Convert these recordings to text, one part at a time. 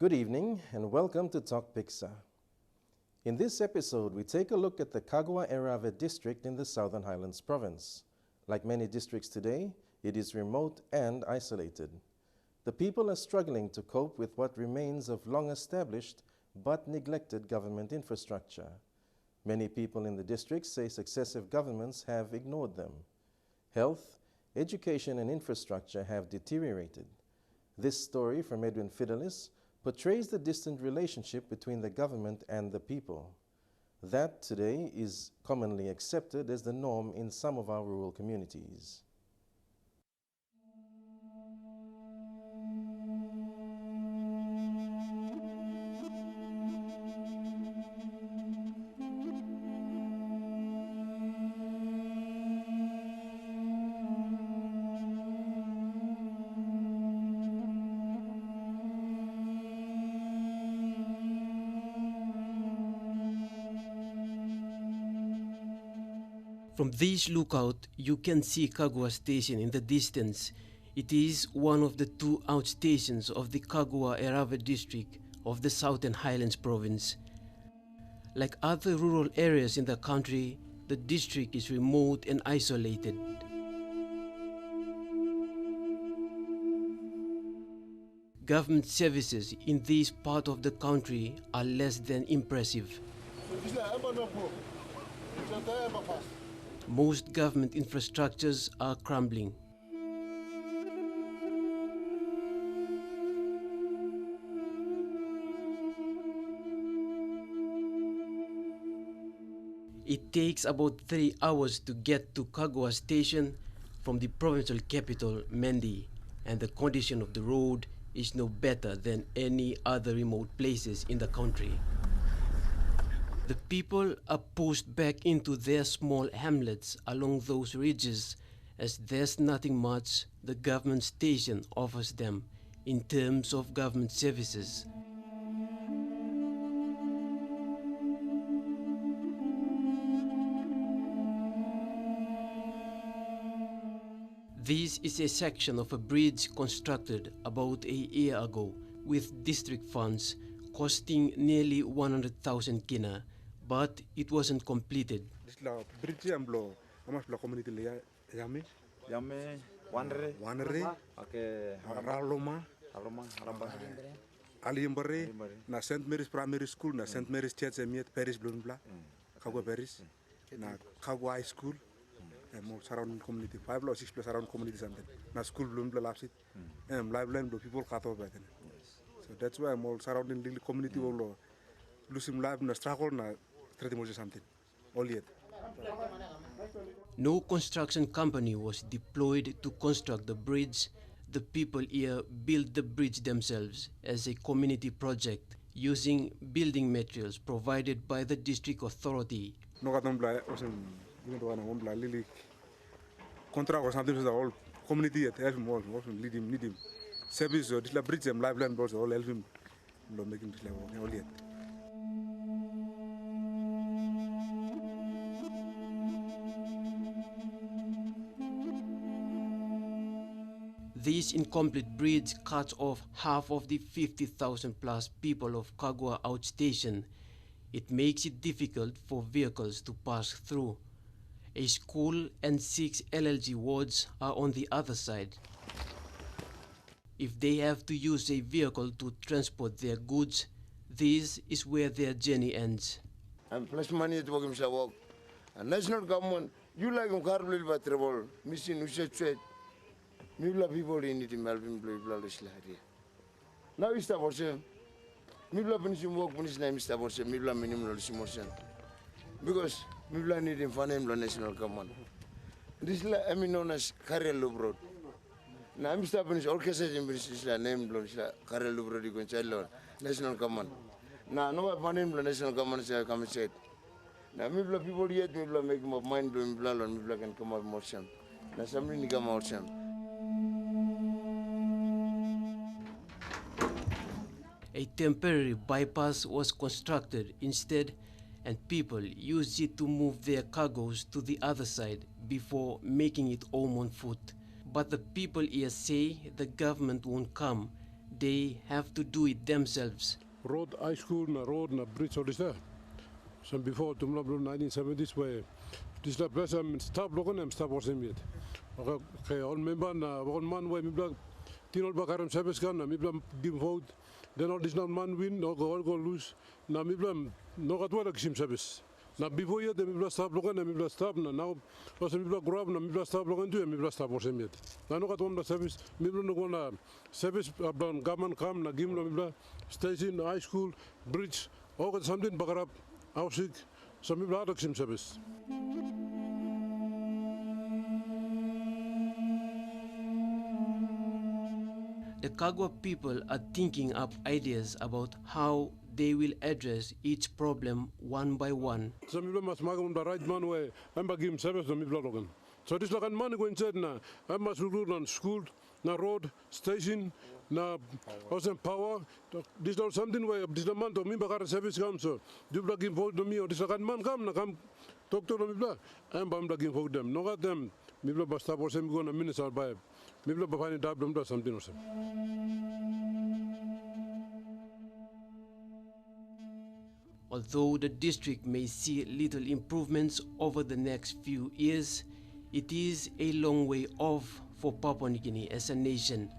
Good evening and welcome to Tok Piksa. In this episode, we take a look at the Kagwa-Erave district in the Southern Highlands province. Like many districts today, it is remote and isolated. The people are struggling to cope with what remains of long-established but neglected government infrastructure. Many people in the district say successive governments have ignored them. Health, education, and infrastructure have deteriorated. This story from Edwin Fidelis portrays the distant relationship between the government and the people. That today is commonly accepted as the norm in some of our rural communities. From this lookout, you can see Kagwa Station in the distance. It is one of the two outstations of the Kagwa-Erave district of the Southern Highlands province. Like other rural areas in the country, the district is remote and isolated. Government services in this part of the country are less than impressive. Most government infrastructures are crumbling. It takes about 3 hours to get to Kagwa Station from the provincial capital, Mendi, and the condition of the road is no better than any other remote places in the country. The people are pushed back into their small hamlets along those ridges as there's nothing much the government station offers them in terms of government services. This is a section of a bridge constructed about a year ago with district funds costing nearly 100,000 kina, but it wasn't completed. Na St. Mary's Primary School, na St. Mary's Church emiet Paris Blunbla, Kagwa Paris, na Kagwa High School, surrounding community, 5 or 6 plus around community something. Na school Blunbla lapsit, lifeline do people cut off back then. So that's why I'm all surrounding the community all losing life na struggle na something. All yet. No construction company was deployed to construct the bridge. The people here built the bridge themselves as a community project using building materials provided by the district authority. No katambla lili contract or something with the whole community at help him all lead him. Service or this bridge and lifeline also all help him making this level all yet. This incomplete bridge cuts off half of the 50,000 plus people of Kagwa outstation. It makes it difficult for vehicles to pass through. A school and 6 LLG wards are on the other side. If they have to use a vehicle to transport their goods, this is where their journey ends. And plus money to work. And national government, you like Carly by travel, missing Ushet. Mibla people in it in Melbourne, Blue. Now it's the version. Mibla finishing work when his name is the version, Mibla minimum motion. Because Mibla need in Fanam national government. This is I mean known as Karel Lubrod. Now I'm stopping his orchestra in British name, Karel Lubrod, national government. Now, no Fanam national government shall come and say. Now, Mibla people yet, Mibla make him of mind blowing blood on Mibla can come out motion. Now, somebody come out some. A temporary bypass was constructed instead, and people used it to move their cargoes to the other side before making it home on foot. But the people here say the government won't come. they have to do it themselves. Road, high school, na road, na bridge, all this there. So before, to 1970s, where this la place stop logan am stop was yet. Okay, all member na one man where mibla tinol bakaram service kan na mibla give vote. Then all this man win, no go all go lose. Na mibla no got what sim service. Na before yet the mibla stop logan na mibla stop na now was mibla grow up na mibla stop logan too mibla stop was yet. Na no got one service mibla no gonna service about government come na give no mibla station high school bridge all got something bakarap housing so mibla got sim service. The Kagwa people are thinking up ideas about how they will address each problem one by one. So mibla mas magam the right man way I'm give service no mibla logan. So this like man going said na I'm mas on school na road station na also power this all something way this the man to me bakar service come so you plug in vote to me or this like man come na come talk to me blah I'm plugging vote them no got them me blah basta for some go na minister by me blah find it up them something or something. Although the district may see little improvements over the next few years, it is a long way off for Papua New Guinea as a nation.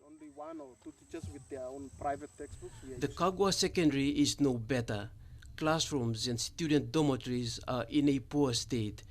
Only one or two teachers with their own private textbooks. The Kagwa Secondary is no better. Classrooms and student dormitories are in a poor state.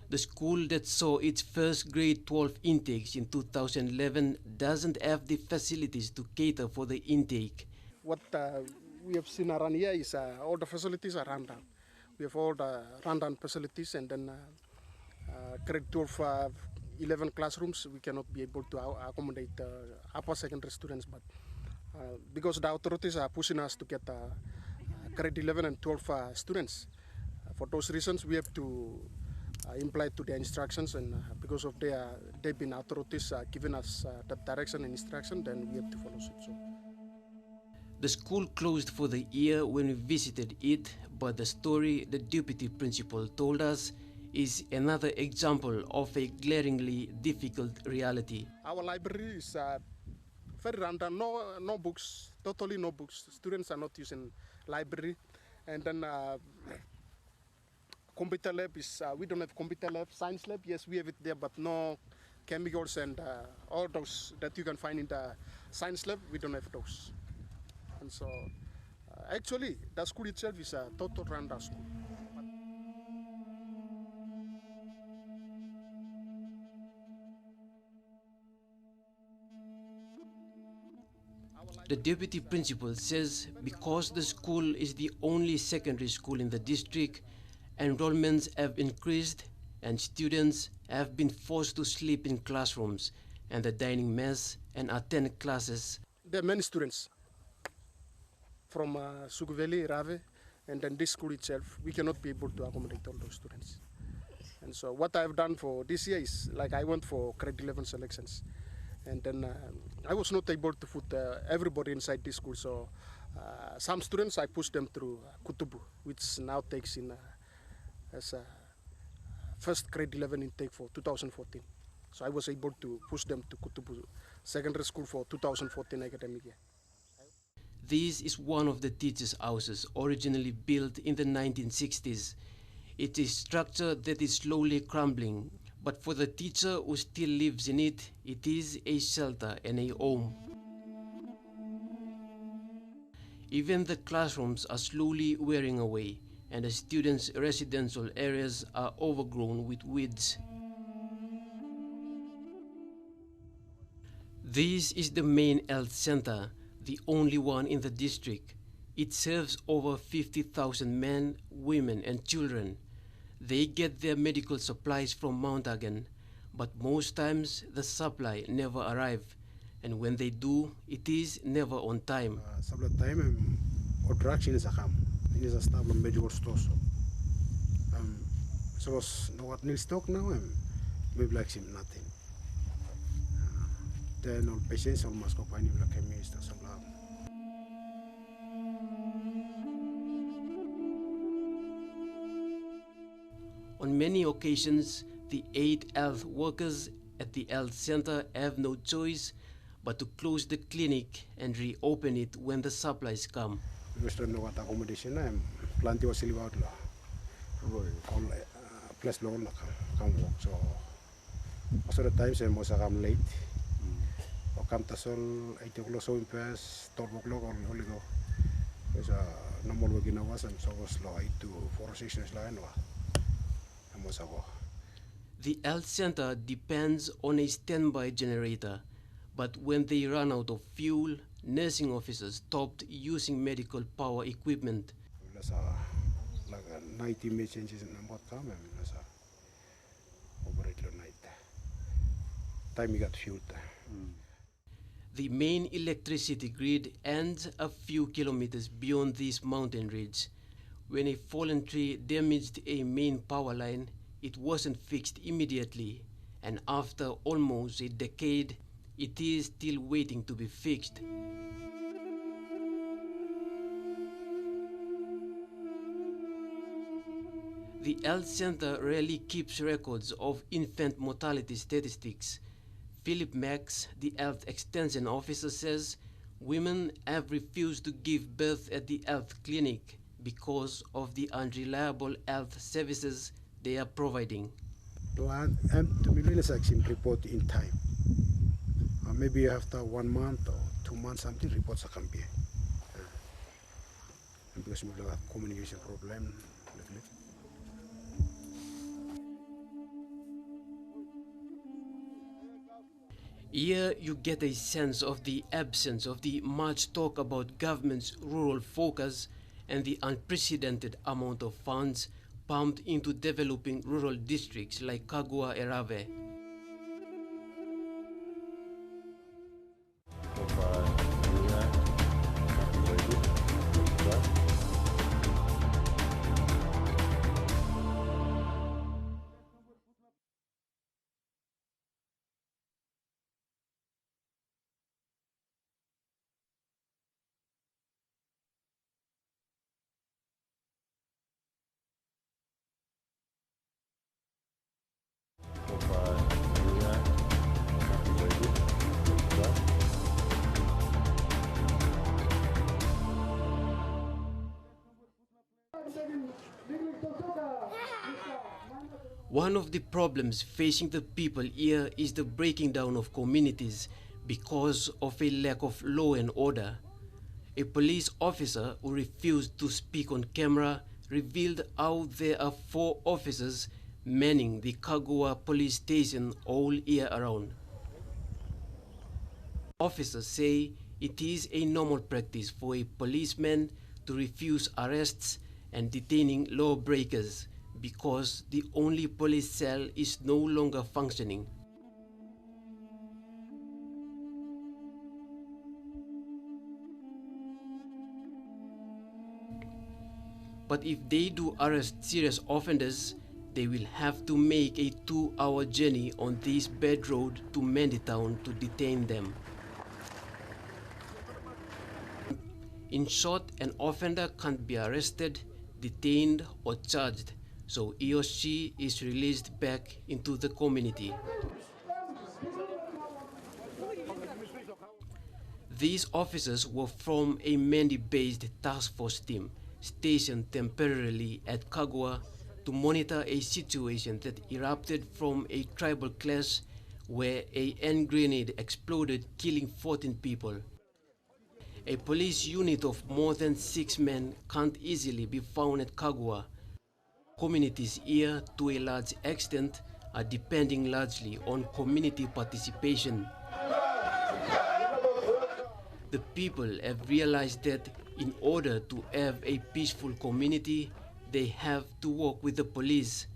The school that saw its first grade 12 intakes in 2011 doesn't have the facilities to cater for the intake. What we have seen around here is all the facilities are run down. We have all the rundown facilities, and then grade 12, 11 classrooms, we cannot be able to accommodate upper secondary students, but because the authorities are pushing us to get grade 11 and 12 students. For those reasons, we have to imply to their instructions, and because of they've been authorities giving us the direction and instruction, then we have to follow suit. So. The school closed for the year when we visited it, but the story the deputy principal told us is another example of a glaringly difficult reality. Our library is very random, no books, totally no books. Students are not using library. And then computer lab is, we don't have computer lab. Science lab, yes, we have it there, but no chemicals and all those that you can find in the science lab, we don't have those. And so, actually, the school itself is a total random school. The deputy principal says because the school is the only secondary school in the district, enrollments have increased and students have been forced to sleep in classrooms and the dining mess and attend classes. There are many students from Suguveli, Rave, and then this school itself, we cannot be able to accommodate all those students. And so what I've done for this year is, like I went for grade 11 selections. And then I was not able to put everybody inside this school. So some students, I pushed them through Kutubu, which now takes in as a first grade 11 intake for 2014. So I was able to push them to Kutubu Secondary School for 2014 academic year. This is one of the teachers' houses originally built in the 1960s. It is a structure that is slowly crumbling, but for the teacher who still lives in it, it is a shelter and a home. Even the classrooms are slowly wearing away, and the students' residential areas are overgrown with weeds. This is the main health center, the only one in the district. It serves over 50,000 men, women, and children. They get their medical supplies from Mount Hagen, but most times the supply never arrives. and when they do, it is never on time. Sabla time or direction is a ham. It is a stable medical store. So no what needs stock now maybe like him nothing. Then all patients almost go find him like a minister some lab. On many occasions, the 8 health workers at the health center have no choice but to close the clinic and reopen it when the supplies come. Because don't know what accommodation plenty was live out all place low come work. So most of the times I must come late. Or come to sol 8 o'clock so in pass 12 o'clock or only go. Because normal working hours and so was low 8 to 4 or 6 years line. The health center depends on a standby generator, but when they run out of fuel, nursing officers stopped using medical power equipment. Like 90 may changes in about time and operate the night. Time you got fuel. The main electricity grid ends a few kilometers beyond this mountain ridge. When a fallen tree damaged a main power line, it wasn't fixed immediately, and after almost a decade, it is still waiting to be fixed. The health center rarely keeps records of infant mortality statistics. Philip Max, the health extension officer, says women have refused to give birth at the health clinic because of the unreliable health services they are providing. And to me, let's actually report in time. Maybe after 1 month or 2 months, something reports can be. Because we have communication problem. Here you get a sense of the absence of the much talk about government's rural focus and the unprecedented amount of funds pumped into developing rural districts like Kagua Erave. One of the problems facing the people here is the breaking down of communities because of a lack of law and order. A police officer who refused to speak on camera revealed how there are 4 officers manning the Kagua police station all year around. Officers say it is a normal practice for a policeman to refuse arrests and detaining lawbreakers because the only police cell is no longer functioning. But if they do arrest serious offenders, they will have to make a 2-hour journey on this bad road to Manditown to detain them. In short, an offender can't be arrested, detained or charged, so he or she is released back into the community. These officers were from a Mandi-based task force team stationed temporarily at Kagua to monitor a situation that erupted from a tribal clash where a hand grenade exploded, killing 14 people. A police unit of more than 6 men can't easily be found at Kagua. Communities here, to a large extent, are depending largely on community participation. The people have realized that in order to have a peaceful community, they have to work with the police.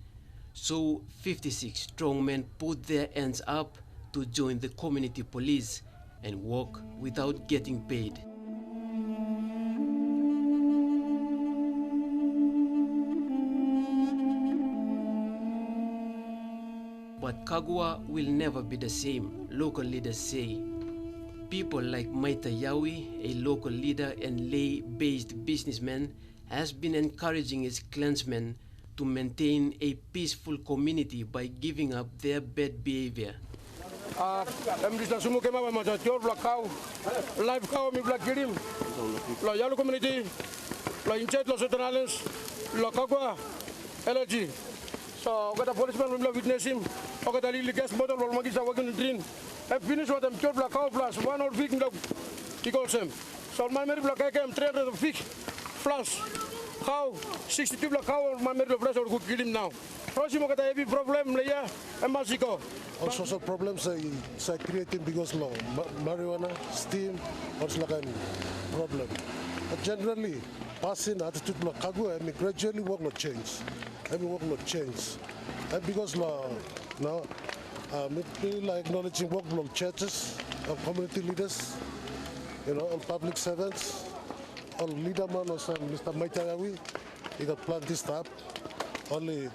So 56 strong men put their hands up to join the community police, and work without getting paid. But Kagwa will never be the same, local leaders say. People like Maita Yawi, a local leader and lay-based businessman, has been encouraging his clansmen to maintain a peaceful community by giving up their bad behavior. So got a policeman will witness him. I got a little gas bottle or magisa working drink. I finished what I'm 12 black cow plus 1 or week he calls him. So my married black I came 300 of fish plus cow 62 black cow or my married flash or could kill him now. Prosimo got a heavy problem later and Mexico. All social problems are creating because law marijuana, steam, or like a problem. But generally, passing attitude like Kagwa, gradually work not change. Every work not change. And because now, maybe like acknowledging work from churches, of community leaders, all public servants, all leaderman or some Mr. Maitayawi, he got plant this stuff. Only,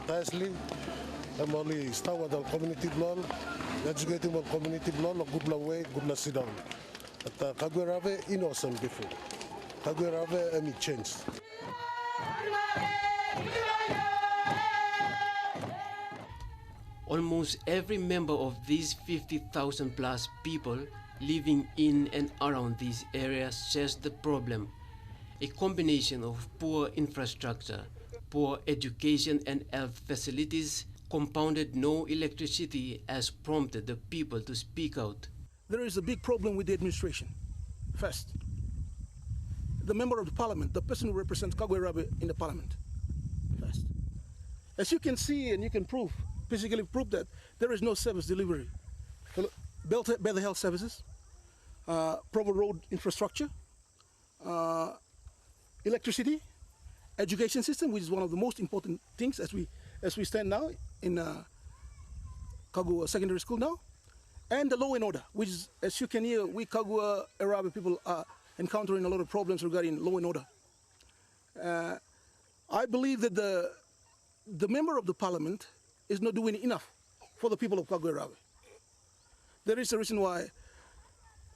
nicely, I'm only start with the community law, educating on community law, good way, good sit down. But Kagwa Rave innocent before. Kagwa Rave, any change. Almost every member of these 50,000 plus people living in and around these areas shares the problem. A combination of poor infrastructure, poor education and health facilities, compounded no electricity has prompted the people to speak out. There is a big problem with the administration. First, the member of the parliament, the person who represents Kagwe Rabe in the parliament. First. As you can see and you can prove, physically prove that there is no service delivery. Better health services, proper road infrastructure, electricity, education system, which is one of the most important things as we stand now in Kagua Secondary School now, and the law and order, which is, as you can hear, we Kagua Arabic people are encountering a lot of problems regarding law and order. I believe that the member of the parliament is not doing enough for the people of Kagwe Rabe. There is a reason why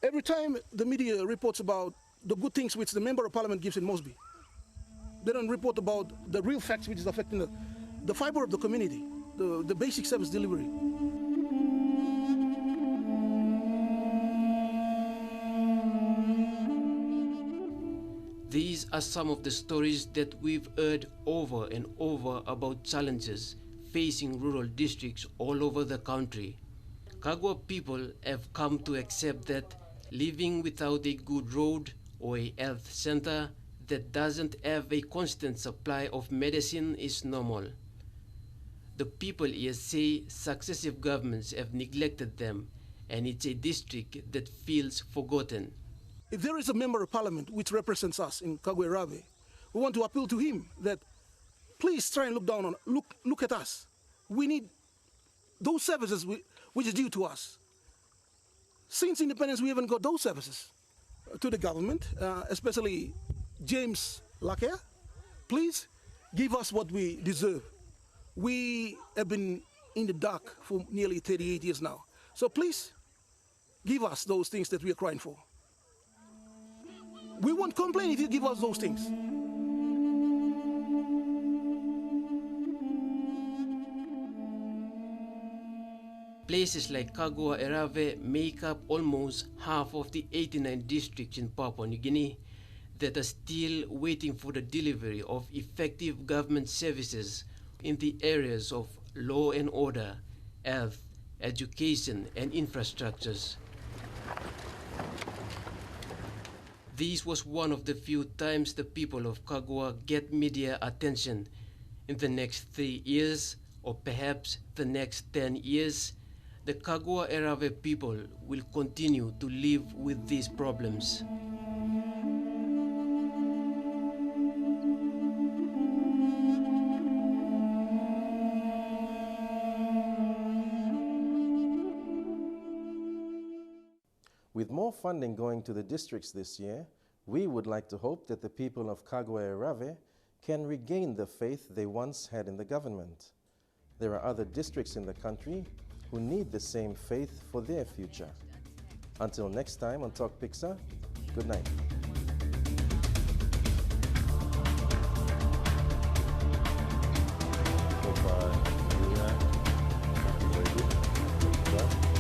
every time the media reports about the good things which the member of parliament gives in Mosby, they don't report about the real facts which is affecting the fiber of the community, the basic service delivery. These are some of the stories that we've heard over and over about challenges facing rural districts all over the country. Kagwa people have come to accept that living without a good road or a health center that doesn't have a constant supply of medicine is normal. The people here say successive governments have neglected them, and it's a district that feels forgotten. If there is a member of parliament which represents us in Kagwe Rabe, we want to appeal to him that please try and look down on, look at us. We need those services which is due to us. Since independence, we haven't got those services to the government, especially James Lakea. Please give us what we deserve. We have been in the dark for nearly 38 years now. So please give us those things that we are crying for. We won't complain if you give us those things. Places like Kagwa Erave make up almost half of the 89 districts in Papua New Guinea that are still waiting for the delivery of effective government services in the areas of law and order, health, education, and infrastructures. This was one of the few times the people of Kagwa get media attention. In the next 3 years, or perhaps the next 10 years, the Kagwa Erave people will continue to live with these problems. funding going to the districts this year, we would like to hope that the people of Kagwa-Erave can regain the faith they once had in the government. There are other districts in the country who need the same faith for their future. Until next time on Tok Piksa, good night. So far, very good.